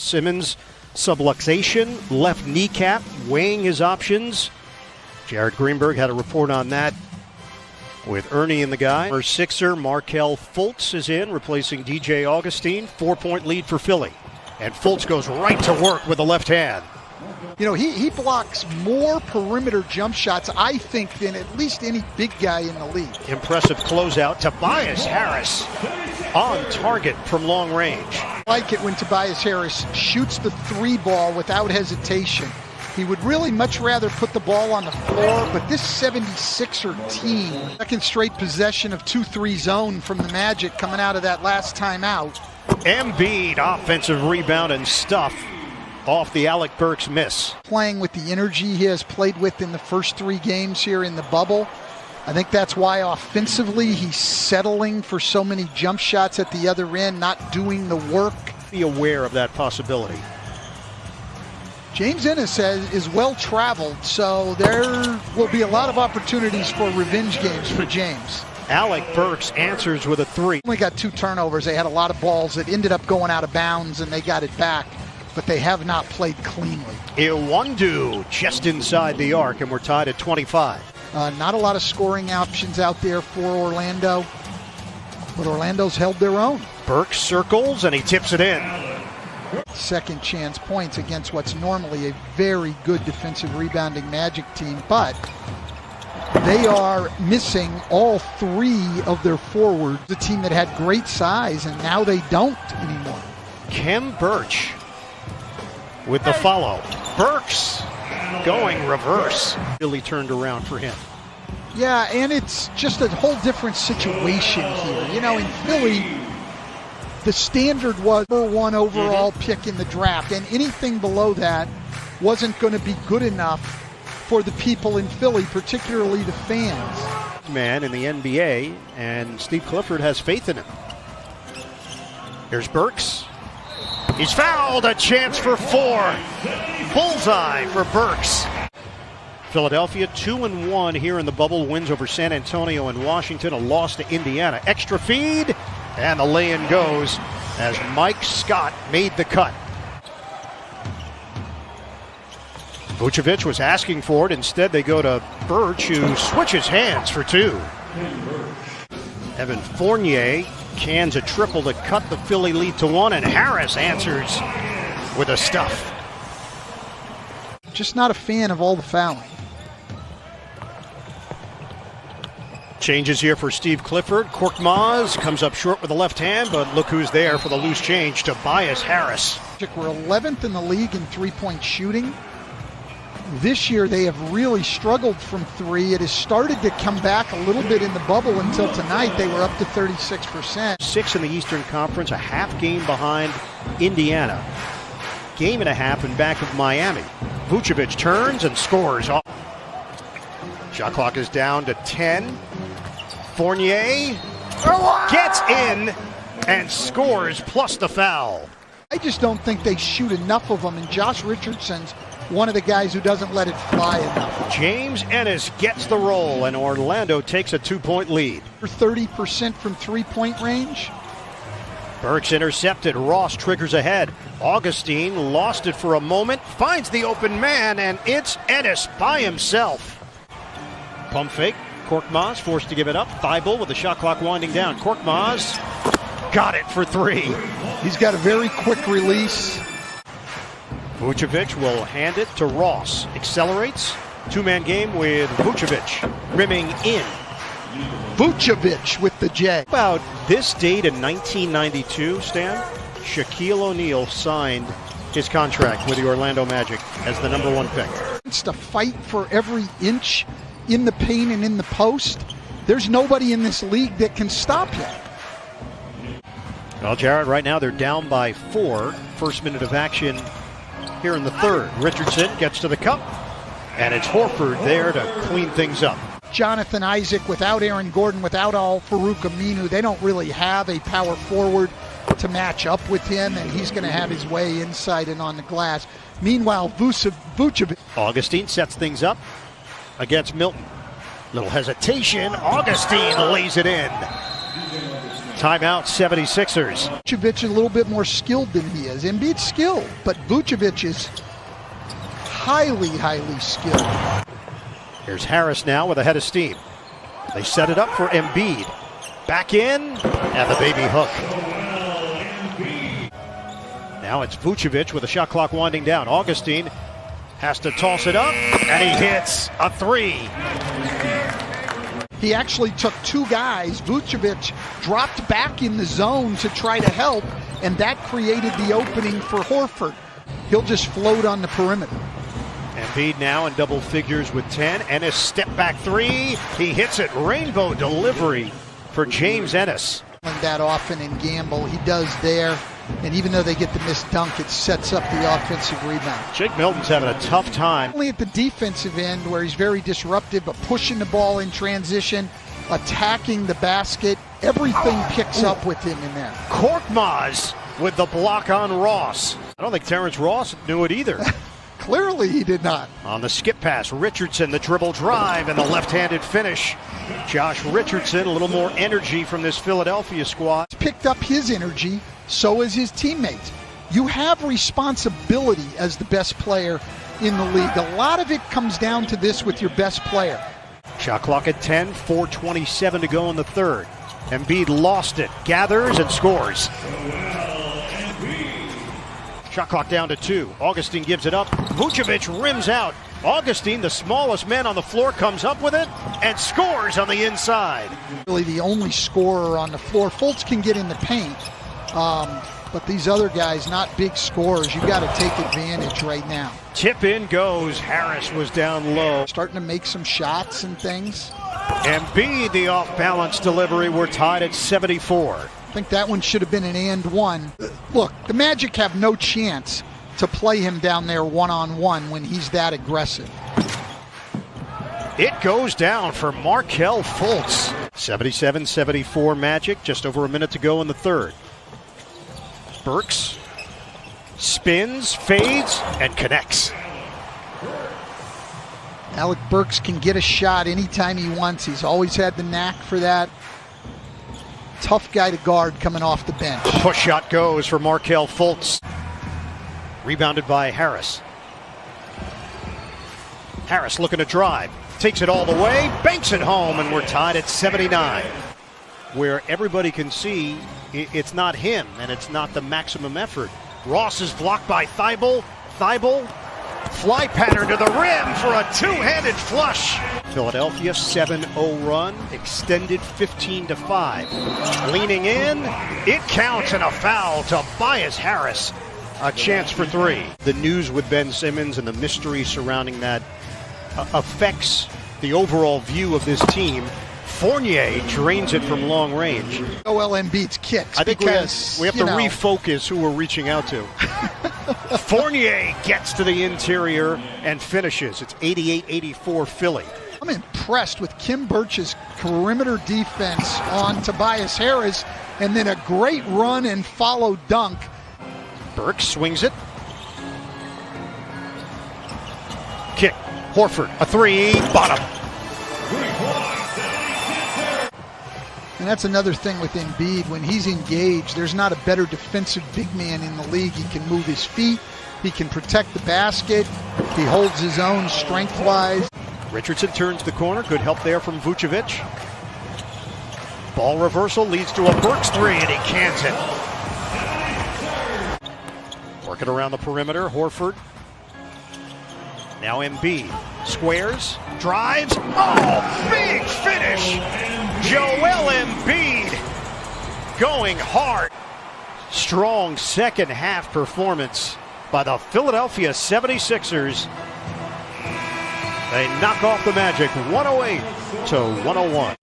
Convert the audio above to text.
Simmons, subluxation, left kneecap, weighing his options. Jared Greenberg had a report on that with Ernie and the guy. Our Sixer, Markelle Fultz is in, replacing DJ Augustine. 4-point lead for Philly. And Fultz goes right to work with the left hand. You know, he blocks more perimeter jump shots, I think, than at least any big guy in the league. Impressive closeout. Tobias Harris on target from long range. I like it when Tobias Harris shoots the three ball without hesitation. He would really much rather put the ball on the floor, but this 76er team, second straight possession of 2-3 zone from the Magic coming out of that last timeout. Embiid, offensive rebound and stuff off the Alec Burks miss. Playing with the energy he has played with in the first 3 games here in the bubble. I think that's why offensively he's settling for so many jump shots at the other end, not doing the work. Be aware of that possibility. James Ennis is well-traveled, so there will be a lot of opportunities for revenge games for James. Alec Burks answers with a 3. Only got 2 turnovers. They had a lot of balls that ended up going out of bounds, and they got it back, but they have not played cleanly. Iwundu just inside the arc, and we're tied at 25. Not a lot of scoring options out there for Orlando, but Orlando's held their own. Burks circles, and he tips it in. Second chance points against what's normally a very good defensive rebounding Magic team, but they are missing all 3 of their forwards. The team that had great size, and now they don't anymore. Khem Birch with the follow. Burks going reverse. Really turned around for him. Yeah, and it's just a whole different situation here. You know, in Philly, the standard was #1 overall pick in the draft, and anything below that wasn't going to be good enough for the people in Philly, particularly the fans. Man in the NBA, and Steve Clifford has faith in him. Here's Burks. He's fouled, a chance for 4. Bullseye for Burks. Philadelphia 2-1 here in the bubble. Wins over San Antonio and Washington. A loss to Indiana. Extra feed, and the lay-in goes as Mike Scott made the cut. Vucevic was asking for it. Instead, they go to Birch, who switches hands for 2. Evan Fournier cans a triple to cut the Philly lead to 1, and Harris answers with a stuff. Just not a fan of all the fouling. Changes here for Steve Clifford. Korkmaz comes up short with the left hand, but look who's there for the loose change. Tobias Harris. We're 11th in the league in three-point shooting. This year they have really struggled from 3. It has started to come back a little bit in the bubble until tonight. They were up to 36%. 6 in the Eastern Conference, a half game behind Indiana. Game and a half in back of Miami. Vucevic turns and scores. Shot clock is down to 10. Fournier gets in and scores plus the foul. I just don't think they shoot enough of them, and Josh Richardson's one of the guys who doesn't let it fly enough. James Ennis gets the roll, and Orlando takes a 2-point lead. 30% from three-point range. Burks intercepted. Ross triggers ahead. Augustine lost it for a moment, finds the open man, and it's Ennis by himself. Pump fake. Korkmaz forced to give it up. Thibault with the shot clock winding down. Korkmaz got it for 3. He's got a very quick release. Vucevic will hand it to Ross. Accelerates. 2-man game with Vucevic rimming in. Vucevic with the J. About this date in 1992, Stan, Shaquille O'Neal signed his contract with the Orlando Magic as the #1 pick. It's to fight for every inch in the paint and in the post. There's nobody in this league that can stop him. Well, Jared, right now they're down by 4. First minute of action here in the 3rd. Richardson gets to the cup, and it's Horford there to clean things up. Jonathan Isaac, without Aaron Gordon, without Al-Farouq Aminu, they don't really have a power forward to match up with him, and he's going to have his way inside and on the glass. Meanwhile, Vucevic. Augustine sets things up against Milton. Little hesitation. Augustine lays it in. Timeout 76ers. Vucevic is a little bit more skilled than he is. Embiid's skilled, but Vucevic is highly, highly skilled. Here's Harris now with a head of steam. They set it up for Embiid. Back in, and the baby hook. Now it's Vucevic with the shot clock winding down. Augustine has to toss it up, and he hits a three. He actually took two guys. Vucevic dropped back in the zone to try to help, and that created the opening for Horford. He'll just float on the perimeter. Embiid now in double figures with 10. Ennis step back three. He hits it. Rainbow delivery for James Ennis. That often in Gamble, he does there. And even though they get the missed dunk, it sets up the offensive rebound. Jake Milton's having a tough time. Only at the defensive end where he's very disruptive, but pushing the ball in transition, attacking the basket, everything picks up with him in there. Korkmaz with the block on Ross. I don't think Terrence Ross knew it either. Clearly he did not. On the skip pass, Richardson, the dribble drive, and the left-handed finish. Josh Richardson, a little more energy from this Philadelphia squad. Picked up his energy, so is his teammates. You have responsibility as the best player in the league. A lot of it comes down to this with your best player. Shot clock at 10, 4:27 to go in the third. Embiid lost it, gathers and scores. Shot clock down to 2. Augustine gives it up. Vucevic rims out. Augustine, the smallest man on the floor, comes up with it and scores on the inside. Really the only scorer on the floor. Fultz can get in the paint, but these other guys, not big scorers. You've got to take advantage right now. Tip in goes. Harris was down low. Starting to make some shots and things. Embiid, the off-balance delivery. We're tied at 74. I think that one should have been an and one. Look, the Magic have no chance to play him down there one-on-one when he's that aggressive. It goes down for Markelle Fultz. 77-74 Magic, just over a minute to go in the third. Burks spins, fades, and connects. Alec Burks can get a shot anytime he wants. He's always had the knack for that. Tough guy to guard coming off the bench. The push shot goes for Markelle Fultz. Rebounded by Harris. Harris looking to drive. Takes it all the way, banks it home, and we're tied at 79. Where everybody can see it's not him, and it's not the maximum effort. Ross is blocked by Thibault. Thibault, fly pattern to the rim for a two-handed flush. Philadelphia 7-0 run, extended 15-5. Leaning in, it counts, and a foul to Tobias Harris. A chance for three. The news with Ben Simmons and the mystery surrounding that affects the overall view of this team. Fournier drains it from long range. Joel Embiid's kicks. I think we have to refocus who we're reaching out to. Fournier gets to the interior and finishes. It's 88-84 Philly. I'm impressed with Kim Birch's perimeter defense on Tobias Harris, and then a great run and follow dunk. Burks swings it. Kick. Horford, a three, bottom. And that's another thing with Embiid. When he's engaged, there's not a better defensive big man in the league. He can move his feet. He can protect the basket. He holds his own strength-wise. Richardson turns the corner. Good help there from Vucevic. Ball reversal leads to a Burks three, and he cans it. Working around the perimeter, Horford. Now Embiid. Squares, drives. Oh, big finish! Joel Embiid going hard. Strong second half performance by the Philadelphia 76ers. They knock off the Magic 108-101.